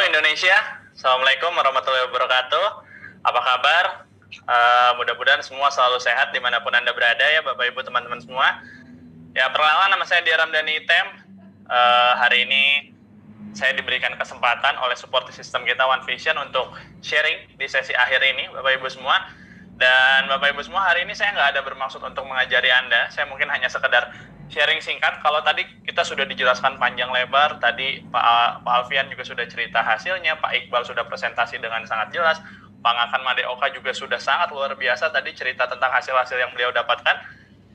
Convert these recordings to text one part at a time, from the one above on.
Indonesia, Assalamualaikum warahmatullahi wabarakatuh. Apa kabar? Mudah-mudahan semua selalu sehat dimanapun Anda berada ya Bapak Ibu teman-teman semua. Ya, perkenalan, nama saya Dia Ramdhani Item. Hari ini saya diberikan kesempatan oleh support system kita One Vision untuk sharing di sesi akhir ini Bapak Ibu semua. Dan Bapak Ibu semua, hari ini saya nggak ada bermaksud untuk mengajari Anda. Saya mungkin hanya sekedar sharing singkat. Kalau tadi kita sudah dijelaskan panjang lebar, tadi Pak Alfian juga sudah cerita hasilnya, Pak Iqbal sudah presentasi dengan sangat jelas, Pak Ngakan Madeoka juga sudah sangat luar biasa tadi cerita tentang hasil-hasil yang beliau dapatkan.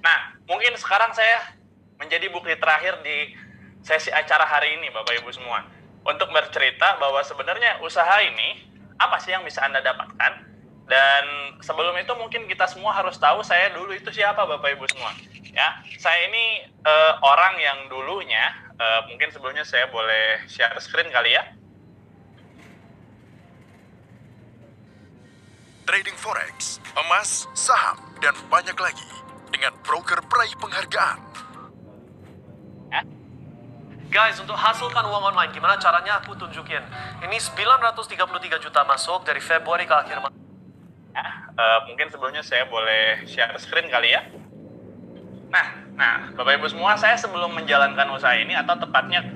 Nah, mungkin sekarang saya menjadi bukti terakhir di sesi acara hari ini Bapak Ibu semua, untuk bercerita bahwa sebenarnya usaha ini apa sih yang bisa Anda dapatkan. Dan sebelum itu mungkin kita semua harus tahu saya dulu itu siapa Bapak Ibu semua. Ya, saya ini orang yang dulunya, mungkin sebelumnya saya boleh share screen kali ya. Trading forex, emas, saham, dan banyak lagi dengan broker peraih penghargaan. Ya. Guys, untuk hasilkan uang online, gimana caranya aku tunjukin. Ini 933 juta masuk dari Februari ke akhir Maret. Mungkin sebelumnya saya boleh share screen kali ya. Nah, Bapak Ibu semua, saya sebelum menjalankan usaha ini, atau tepatnya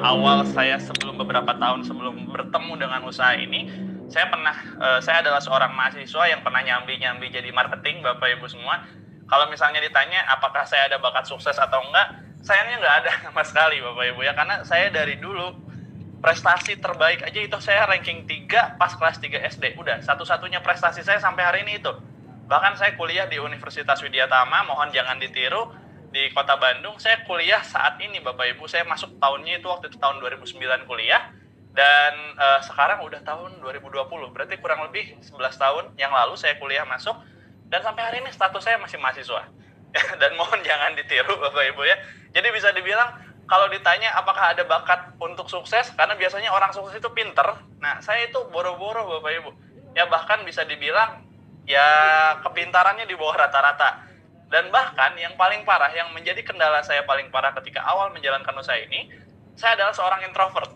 awal saya sebelum beberapa tahun sebelum bertemu dengan usaha ini, saya adalah seorang mahasiswa yang pernah nyambi jadi marketing Bapak Ibu semua. Kalau misalnya ditanya apakah saya ada bakat sukses atau enggak, sayangnya nggak ada sama sekali Bapak Ibu ya, karena saya dari dulu prestasi terbaik aja itu saya ranking 3 pas kelas 3 SD. Udah, satu-satunya prestasi saya sampai hari ini itu. Bahkan saya kuliah di Universitas Widyatama, mohon jangan ditiru, di Kota Bandung. Saya kuliah saat ini Bapak Ibu, saya masuk tahunnya itu waktu itu tahun 2009 kuliah. Dan sekarang udah tahun 2020, berarti kurang lebih 11 tahun yang lalu saya kuliah masuk. Dan sampai hari ini status saya masih mahasiswa. Dan mohon jangan ditiru Bapak Ibu ya. Jadi bisa dibilang, kalau ditanya apakah ada bakat untuk sukses, karena biasanya orang sukses itu pinter. Nah, saya itu boro-boro Bapak Ibu. Ya bahkan bisa dibilang, ya kepintarannya di bawah rata-rata. Dan bahkan yang paling parah, yang menjadi kendala saya paling parah ketika awal menjalankan usaha ini, saya adalah seorang introvert.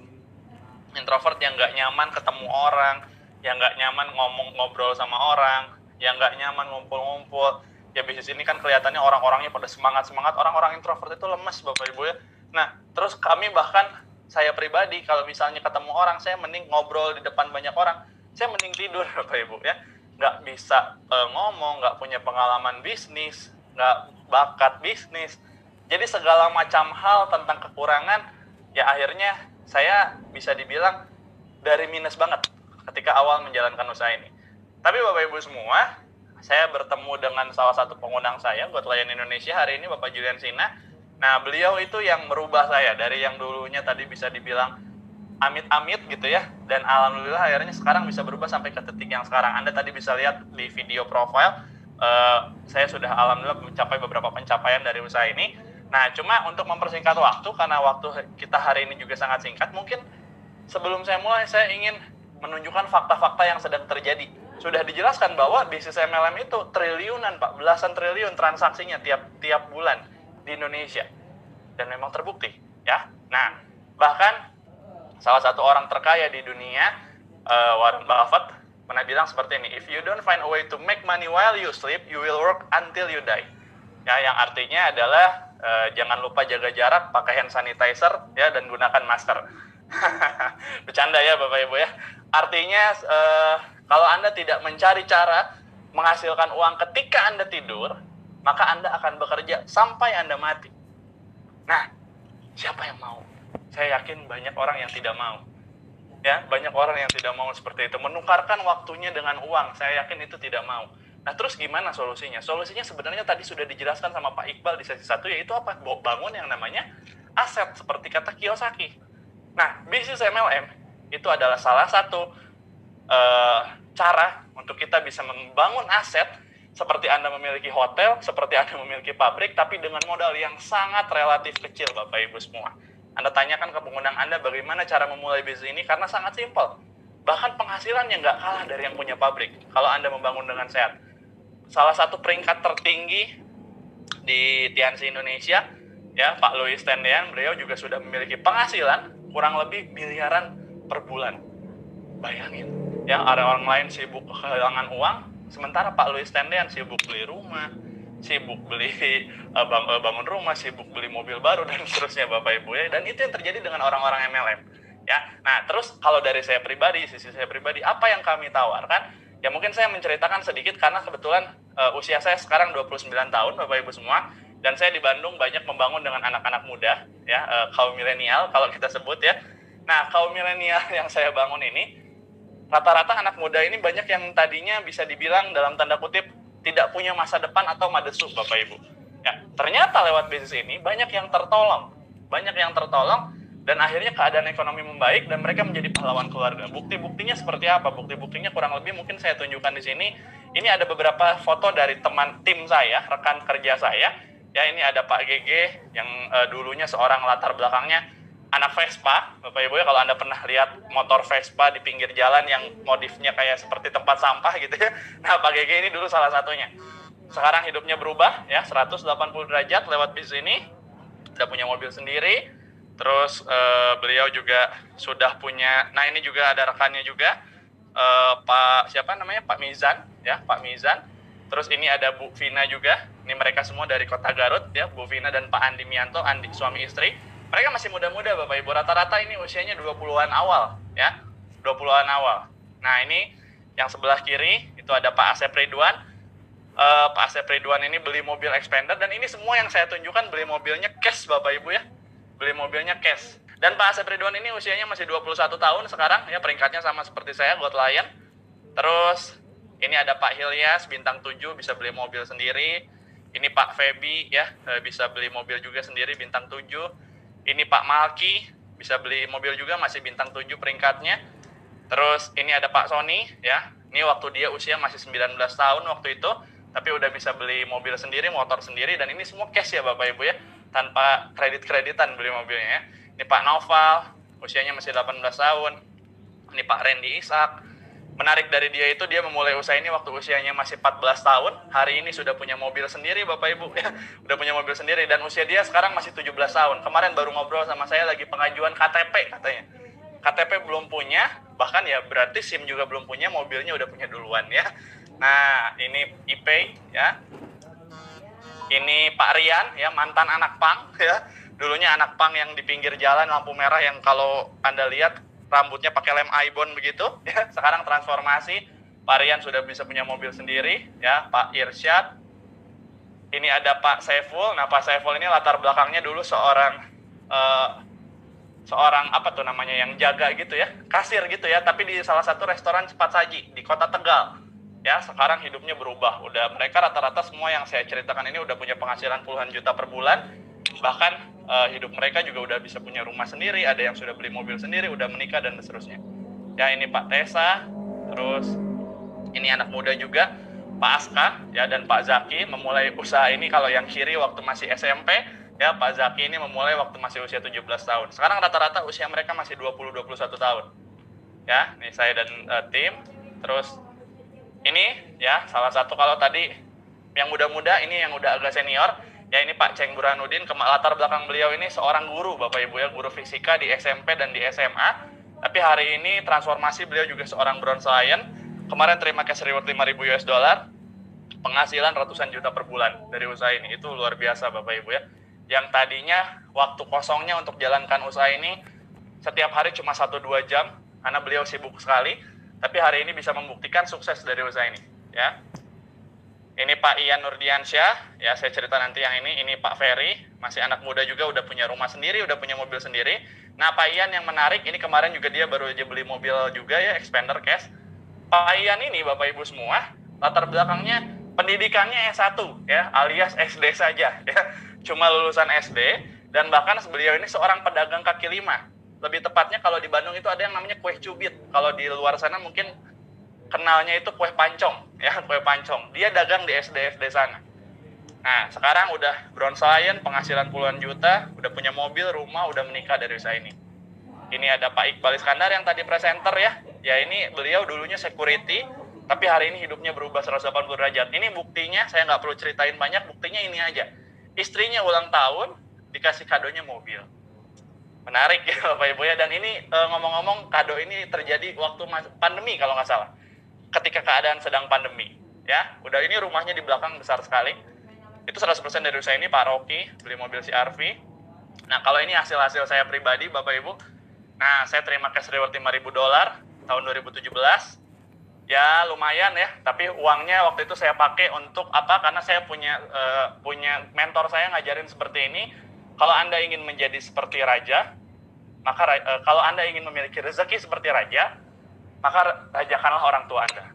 Introvert yang nggak nyaman ketemu orang, yang nggak nyaman ngobrol sama orang, yang nggak nyaman ngumpul-ngumpul. Ya bisnis ini kan kelihatannya orang-orangnya pada semangat-semangat, orang-orang introvert itu lemes Bapak Ibu ya. Nah, terus kami bahkan, saya pribadi, kalau misalnya ketemu orang, saya mending ngobrol di depan banyak orang, saya mending tidur Bapak Ibu ya. Nggak bisa ngomong, nggak punya pengalaman bisnis, nggak bakat bisnis. Jadi segala macam hal tentang kekurangan, ya akhirnya saya bisa dibilang dari minus banget ketika awal menjalankan usaha ini. Tapi Bapak Ibu semua, saya bertemu dengan salah satu pengundang saya, buat Layan Indonesia hari ini, Bapak Julian Sina. Nah, beliau itu yang merubah saya dari yang dulunya tadi bisa dibilang amit-amit gitu ya, dan alhamdulillah akhirnya sekarang bisa berubah sampai ke titik yang sekarang. Anda tadi bisa lihat di video profile, saya sudah alhamdulillah mencapai beberapa pencapaian dari usaha ini. Nah, cuma untuk mempersingkat waktu, karena waktu kita hari ini juga sangat singkat, mungkin sebelum saya mulai, saya ingin menunjukkan fakta-fakta yang sedang terjadi. Sudah dijelaskan bahwa bisnis MLM itu triliunan Pak, belasan triliun transaksinya tiap bulan di Indonesia, dan memang terbukti ya. Nah, bahkan salah satu orang terkaya di dunia, Warren Buffett, pernah bilang seperti ini, if you don't find a way to make money while you sleep, you will work until you die. Ya, yang artinya adalah jangan lupa jaga jarak, pakai hand sanitizer ya, dan gunakan masker. Bercanda ya Bapak Ibu ya. Artinya kalau Anda tidak mencari cara menghasilkan uang ketika Anda tidur, maka Anda akan bekerja sampai Anda mati. Nah, siapa yang mau? Saya yakin banyak orang yang tidak mau. Ya, banyak orang yang tidak mau seperti itu. Menukarkan waktunya dengan uang, saya yakin itu tidak mau. Nah, terus gimana solusinya? Solusinya sebenarnya tadi sudah dijelaskan sama Pak Iqbal di sesi 1, yaitu apa? Bangun yang namanya aset, seperti kata Kiyosaki. Nah, bisnis MLM itu adalah salah satu cara untuk kita bisa membangun aset, seperti Anda memiliki hotel, seperti Anda memiliki pabrik, tapi dengan modal yang sangat relatif kecil, Bapak Ibu semua. Anda tanyakan ke pengundang Anda bagaimana cara memulai bisnis ini, karena sangat simpel. Bahkan penghasilannya nggak kalah dari yang punya pabrik, kalau Anda membangun dengan sehat. Salah satu peringkat tertinggi di Tiansi Indonesia, ya Pak Louis Tendean, beliau juga sudah memiliki penghasilan kurang lebih miliaran per bulan. Bayangin, ya ada orang lain sibuk kehilangan uang, sementara Pak Louis Tendean sibuk beli rumah, sibuk beli bangun rumah, sibuk beli mobil baru dan seterusnya Bapak Ibu ya. Dan itu yang terjadi dengan orang-orang MLM. Ya, nah terus kalau dari saya pribadi, sisi saya pribadi, apa yang kami tawarkan? Ya mungkin saya menceritakan sedikit karena kebetulan usia saya sekarang 29 tahun Bapak Ibu semua, dan saya di Bandung banyak membangun dengan anak-anak muda, ya kaum milenial kalau kita sebut ya. Nah kaum milenial yang saya bangun ini, rata-rata anak muda ini banyak yang tadinya bisa dibilang dalam tanda kutip tidak punya masa depan atau madesu Bapak Ibu. Ya, ternyata lewat bisnis ini banyak yang tertolong, dan akhirnya keadaan ekonomi membaik dan mereka menjadi pahlawan keluarga. Bukti-buktinya seperti apa? Bukti-buktinya kurang lebih mungkin saya tunjukkan di sini. Ini ada beberapa foto dari tim saya, rekan kerja saya. Ya, ini ada Pak GG yang dulunya seorang latar belakangnya anak Vespa, Bapak Ibu ya, kalau Anda pernah lihat motor Vespa di pinggir jalan yang modifnya kayak seperti tempat sampah gitu ya. Nah, Pak GG ini dulu salah satunya. Sekarang hidupnya berubah ya, 180 derajat lewat bisnis ini. Udah punya mobil sendiri. Terus beliau juga sudah punya, nah ini juga ada rekannya juga, Pak siapa namanya, Pak Mizan ya, Pak Mizan. Terus ini ada Bu Vina juga. Ini mereka semua dari Kota Garut ya, Bu Vina dan Pak Andi Mianto, suami istri. Mereka masih muda-muda Bapak Ibu, rata-rata ini usianya 20-an awal ya, 20-an awal. Nah ini yang sebelah kiri itu ada Pak Asep Ridwan. Pak Asep Ridwan ini beli mobil Expander, dan ini semua yang saya tunjukkan beli mobilnya cash Bapak Ibu ya, beli mobilnya cash. Dan Pak Asep Ridwan ini usianya masih 21 tahun sekarang ya, peringkatnya sama seperti saya, God Lion. Terus ini ada Pak Hilyas bintang 7 bisa beli mobil sendiri. Ini Pak Febi ya, bisa beli mobil juga sendiri bintang 7. Ini Pak Malki bisa beli mobil juga, masih bintang 7 peringkatnya. Terus ini ada Pak Sony ya. Ini waktu dia usia masih 19 tahun waktu itu, tapi udah bisa beli mobil sendiri, motor sendiri, dan ini semua cash ya Bapak Ibu ya, tanpa kredit-kreditan beli mobilnya ya. Ini Pak Noval, usianya masih 18 tahun. Ini Pak Randy Ishak. Menarik dari dia itu, dia memulai usaha ini waktu usianya masih 14 tahun. Hari ini sudah punya mobil sendiri Bapak Ibu ya. Udah punya mobil sendiri, dan usia dia sekarang masih 17 tahun. Kemarin baru ngobrol sama saya lagi pengajuan KTP katanya. KTP belum punya, bahkan ya berarti SIM juga belum punya, mobilnya udah punya duluan ya. Nah, ini Ipei ya. Ini Pak Rian ya, mantan anak pang ya. Dulunya anak pang yang di pinggir jalan lampu merah yang kalau Anda lihat rambutnya pakai lem Aibon begitu ya. Sekarang transformasi, Pak Rian sudah bisa punya mobil sendiri ya. Pak Irsyad. Ini ada Pak Saiful. Nah, Pak Saiful ini latar belakangnya dulu seorang apa tuh namanya, yang jaga gitu ya, kasir gitu ya, tapi di salah satu restoran cepat saji di Kota Tegal. Ya, sekarang hidupnya berubah. Mereka rata-rata semua yang saya ceritakan ini udah punya penghasilan puluhan juta per bulan. Bahkan hidup mereka juga udah bisa punya rumah sendiri, ada yang sudah beli mobil sendiri, udah menikah dan seterusnya. Ya, ini Pak Tesa, terus ini anak muda juga, Pak Aska ya, dan Pak Zaki memulai usaha ini kalau yang kiri waktu masih SMP ya. Pak Zaki ini memulai waktu masih usia 17 tahun. Sekarang rata-rata usia mereka masih 20-21 tahun. Ya, ini saya dan tim. Terus ini ya salah satu, kalau tadi yang muda-muda, ini yang udah agak senior. Ya, ini Pak Ceng Burhanuddin. Latar belakang beliau ini seorang guru Bapak Ibu ya, guru fisika di SMP dan di SMA. Tapi hari ini transformasi, beliau juga seorang bronze lion. Kemarin terima cash reward 5.000 US dollar. Penghasilan ratusan juta per bulan dari usaha ini. Itu luar biasa Bapak Ibu ya. Yang tadinya waktu kosongnya untuk jalankan usaha ini setiap hari cuma 1-2 jam karena beliau sibuk sekali, tapi hari ini bisa membuktikan sukses dari usaha ini ya. Ini Pak Ian Nurdiansyah ya, saya cerita nanti yang ini Pak Ferry, masih anak muda juga, udah punya rumah sendiri, udah punya mobil sendiri. Nah, Pak Ian yang menarik, ini kemarin juga dia baru aja beli mobil juga ya, Expander cash. Pak Ian ini Bapak Ibu semua, latar belakangnya pendidikannya S1 ya, alias SD saja ya. Cuma lulusan SD, dan bahkan beliau ini seorang pedagang kaki lima. Lebih tepatnya kalau di Bandung itu ada yang namanya kue cubit. Kalau di luar sana mungkin kenalnya itu kue pancong ya, kue pancong. Dia dagang di SD sana. Nah, sekarang udah bronze lion, penghasilan puluhan juta, udah punya mobil, rumah, udah menikah dari usaha ini. Ini ada Pak Iqbal Iskandar yang tadi presenter ya. Ya, ini beliau dulunya security, tapi hari ini hidupnya berubah 180 derajat. Ini buktinya, saya nggak perlu ceritain banyak, buktinya ini aja. Istrinya ulang tahun, dikasih kadonya mobil. Menarik ya Bapak Ibu ya. Dan ini ngomong-ngomong, kado ini terjadi waktu pandemi kalau nggak salah. Ketika keadaan sedang pandemi ya. Udah, ini rumahnya di belakang besar sekali. Itu 100% dari usaha ini Pak Rocky beli mobil CR-V. Nah, kalau ini hasil-hasil saya pribadi Bapak Ibu. Nah, saya terima cash reward $5.000 tahun 2017. Ya lumayan ya, tapi uangnya waktu itu saya pakai untuk apa? Karena saya punya mentor saya ngajarin seperti ini. Kalau Anda ingin menjadi seperti raja, maka kalau Anda ingin memiliki rezeki seperti raja, maka rajakanlah orang tua Anda.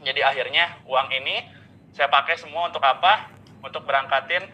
Jadi akhirnya uang ini saya pakai semua untuk apa? Untuk berangkatin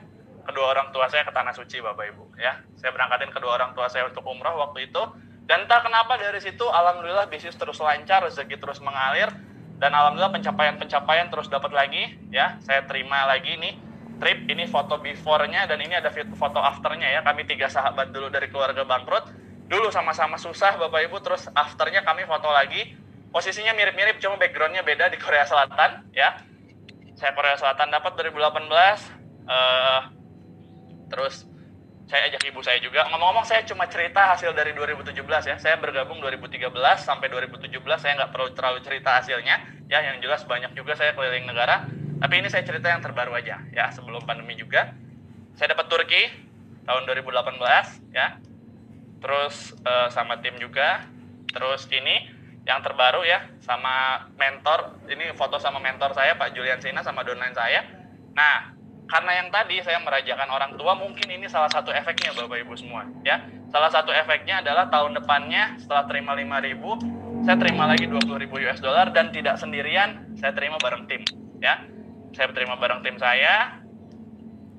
kedua orang tua saya ke Tanah Suci Bapak Ibu ya. Saya berangkatin kedua orang tua saya untuk umroh waktu itu. Dan entah kenapa dari situ alhamdulillah bisnis terus lancar, rezeki terus mengalir, dan alhamdulillah pencapaian terus dapat lagi ya. Saya terima lagi nih trip, ini foto before-nya dan ini ada foto after-nya ya. Kami 3 sahabat dulu dari keluarga bangkrut, dulu sama-sama susah Bapak Ibu, terus after-nya kami foto lagi. Posisinya mirip-mirip, cuma background-nya beda di Korea Selatan ya. Saya Korea Selatan dapat 2018, terus saya ajak ibu saya juga. Ngomong-ngomong, saya cuma cerita hasil dari 2017 ya. Saya bergabung 2013 sampai 2017, saya nggak perlu terlalu cerita hasilnya. Ya, yang jelas banyak juga saya keliling negara. Tapi ini saya cerita yang terbaru aja ya, sebelum pandemi juga. Saya dapat Turki tahun 2018 ya. Terus sama tim juga. Terus ini yang terbaru ya, sama mentor. Ini foto sama mentor saya, Pak Julian Sina, sama downline saya. Nah, karena yang tadi saya merajakan orang tua, mungkin ini salah satu efeknya Bapak Ibu semua ya. Salah satu efeknya adalah tahun depannya setelah terima 5.000, saya terima lagi $20.000 dan tidak sendirian, saya terima bareng tim ya. Saya terima bareng tim saya.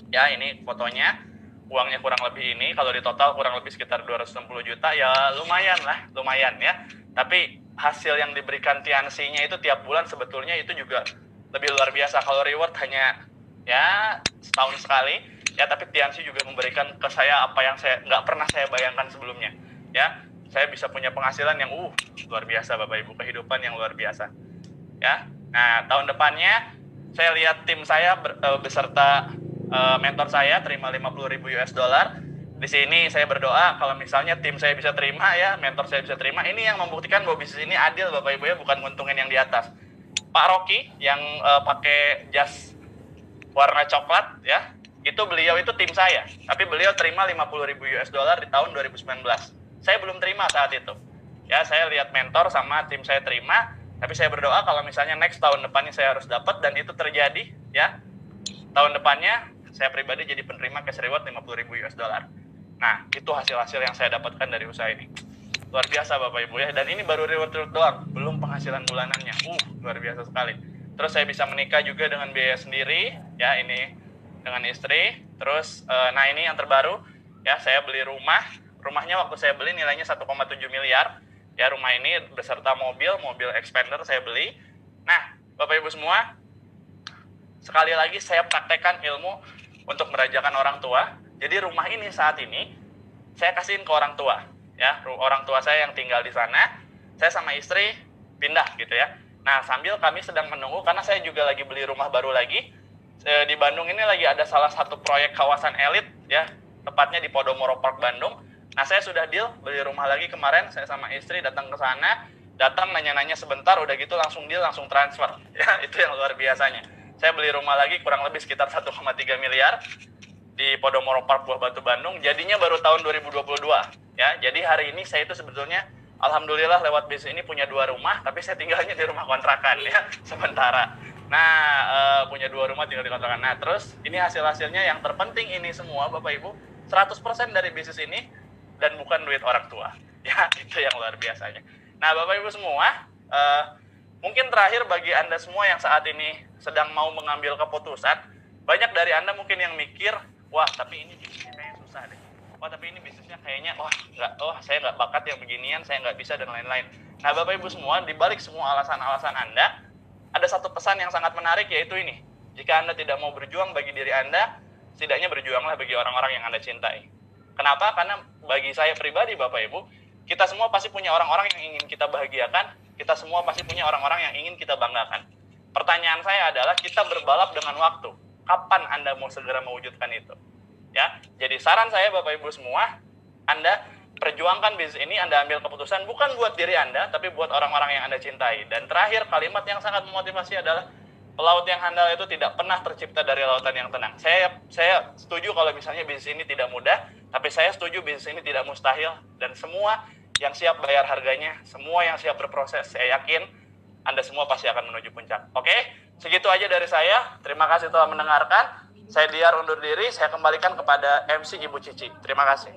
Ya, ini fotonya. Uangnya kurang lebih ini, kalau di total kurang lebih sekitar 260 juta ya, lumayan lah, lumayan ya. Tapi hasil yang diberikan Tianxi-nya itu tiap bulan sebetulnya itu juga lebih luar biasa. Kalau reward hanya ya setahun sekali ya, tapi Tianxi juga memberikan ke saya apa yang saya nggak pernah saya bayangkan sebelumnya ya. Saya bisa punya penghasilan yang luar biasa Bapak Ibu, kehidupan yang luar biasa ya. Nah, tahun depannya saya lihat tim saya beserta mentor saya terima $50.000. Di sini saya berdoa kalau misalnya tim saya bisa terima ya, mentor saya bisa terima. Ini yang membuktikan bahwa bisnis ini adil Bapak Ibu ya, bukan nguntungin yang di atas. Pak Rocky yang pakai jas warna coklat ya, itu beliau itu tim saya, tapi beliau terima $50.000 di tahun 2019. Saya belum terima saat itu ya. Saya lihat mentor sama tim saya terima, tapi saya berdoa kalau misalnya next tahun depannya saya harus dapat, dan itu terjadi ya. Tahun depannya saya pribadi jadi penerima cash reward $50.000. Nah, itu hasil-hasil yang saya dapatkan dari usaha ini. Luar biasa Bapak Ibu ya. Dan ini baru reward doang, belum penghasilan bulanannya. Luar biasa sekali. Terus saya bisa menikah juga dengan biaya sendiri ya, ini dengan istri. Terus nah ini yang terbaru ya, saya beli rumah. Rumahnya waktu saya beli nilainya 1,7 miliar ya, rumah ini beserta mobil expander saya beli. Nah, Bapak Ibu semua, sekali lagi saya praktekkan ilmu untuk merajakan orang tua. Jadi rumah ini saat ini saya kasihin ke orang tua ya, orang tua saya yang tinggal di sana. Saya sama istri pindah gitu ya. Nah, sambil kami sedang menunggu, karena saya juga lagi beli rumah baru lagi. Di Bandung ini lagi ada salah satu proyek kawasan elit ya, tepatnya di Podomoro Park Bandung. Nah, saya sudah deal beli rumah lagi kemarin, saya sama istri datang ke sana, datang nanya-nanya sebentar, udah gitu langsung deal, langsung transfer. Ya, itu yang luar biasanya. Saya beli rumah lagi kurang lebih sekitar 1,3 miliar di Podomoro Park Buah Batu Bandung, jadinya baru tahun 2022 ya. Jadi hari ini saya itu sebetulnya alhamdulillah lewat bisnis ini punya 2 rumah, tapi saya tinggalnya di rumah kontrakan ya, sementara. Nah, punya 2 rumah tinggal di kontrakan. Nah, terus ini hasil-hasilnya yang terpenting ini semua Bapak Ibu, 100% dari bisnis ini dan bukan duit orang tua. Ya, itu yang luar biasanya. Nah, Bapak Ibu semua, mungkin terakhir bagi Anda semua yang saat ini sedang mau mengambil keputusan, banyak dari Anda mungkin yang mikir, wah, tapi ini bisnisnya kayaknya susah deh. Wah, tapi ini bisnisnya kayaknya, saya nggak bakat yang beginian, saya nggak bisa, dan lain-lain. Nah, Bapak Ibu semua, dibalik semua alasan-alasan Anda, ada satu pesan yang sangat menarik, yaitu ini. Jika Anda tidak mau berjuang bagi diri Anda, setidaknya berjuanglah bagi orang-orang yang Anda cintai. Kenapa? Karena bagi saya pribadi, Bapak Ibu, kita semua pasti punya orang-orang yang ingin kita bahagiakan, kita semua pasti punya orang-orang yang ingin kita banggakan. Pertanyaan saya adalah, kita berbalap dengan waktu. Kapan Anda mau segera mewujudkan itu? Ya, jadi saran saya Bapak Ibu semua, Anda perjuangkan bisnis ini, Anda ambil keputusan bukan buat diri Anda, tapi buat orang-orang yang Anda cintai. Dan terakhir, kalimat yang sangat memotivasi adalah, pelaut yang handal itu tidak pernah tercipta dari lautan yang tenang. Saya setuju kalau misalnya bisnis ini tidak mudah, tapi saya setuju bisnis ini tidak mustahil. Dan semua yang siap bayar harganya, semua yang siap berproses, saya yakin Anda semua pasti akan menuju puncak. Oke, segitu aja dari saya. Terima kasih telah mendengarkan. Saya Diar undur diri, saya kembalikan kepada MC Ibu Cici. Terima kasih.